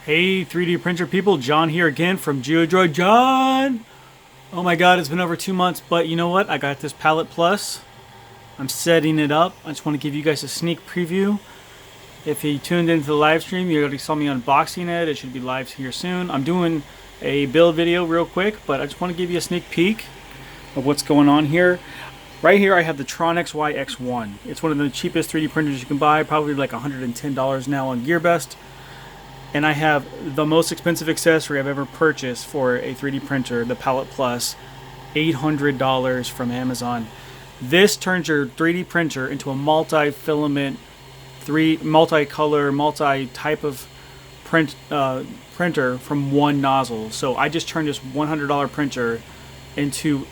Hey 3D printer people, John here again from GeoDroid John. Oh my god, it's been over 2 months, but you know what? I got this Pallet Plus. I'm setting it up. I just want to give you guys a sneak preview. If you tuned into the live stream, you already saw me unboxing it. It should be live here soon. I'm doing a build video real quick, but I just want to give you a sneak peek of what's going on here. Right here I have the TronXY X1. It's one of the cheapest 3D printers you can buy, probably like $110 now on GearBest. And I have the most expensive accessory I've ever purchased for a 3D printer, the Pallet Plus, $800 from Amazon. This turns your 3D printer into a multi-filament, multi-color, multi-type of printer from one nozzle. So I just turned this $100 printer into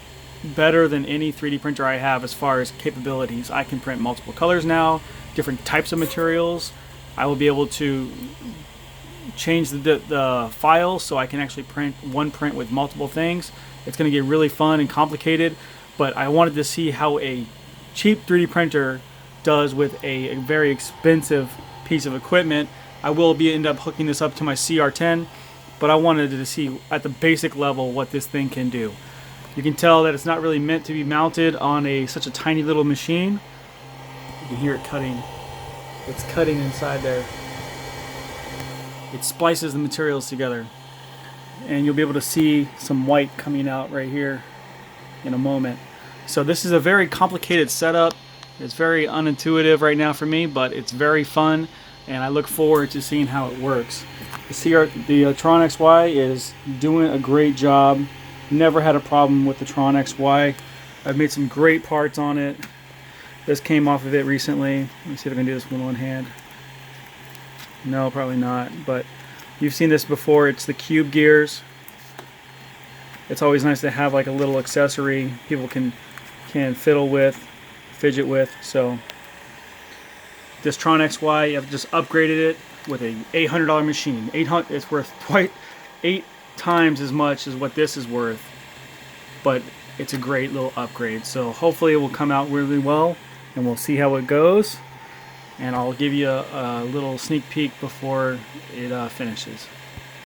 better than any 3D printer I have as far as capabilities. I can print multiple colors now, different types of materials. I will be able to change the files so I can actually print one print with multiple things. It's going to get really fun and complicated, but I wanted to see how a cheap 3D printer does with a very expensive piece of equipment. I will end up hooking this up to my CR10, but I wanted to see at the basic level what this thing can do. You can tell that it's not really meant to be mounted on such a tiny little machine. You can hear it cutting. It's cutting inside there. It splices the materials together, and you'll be able to see some white coming out right here in a moment. So this is a very complicated setup. It's very unintuitive right now for me, but it's very fun, and I look forward to seeing how it works. The TronXY is doing a great job. Never had a problem with the TronXY. I've made some great parts on it. This came off of it recently. Let me see if I can do this with one hand. No, probably not, but you've seen this before. It's the cube gears. It's always nice to have like a little accessory people can fiddle with, fidget with. So this TronXY, I've just upgraded it with a $800 machine. It's worth quite 8 times as much as what this is worth, but it's a great little upgrade. So hopefully it will come out really well, and we'll see how it goes. And I'll give you a little sneak peek before it finishes.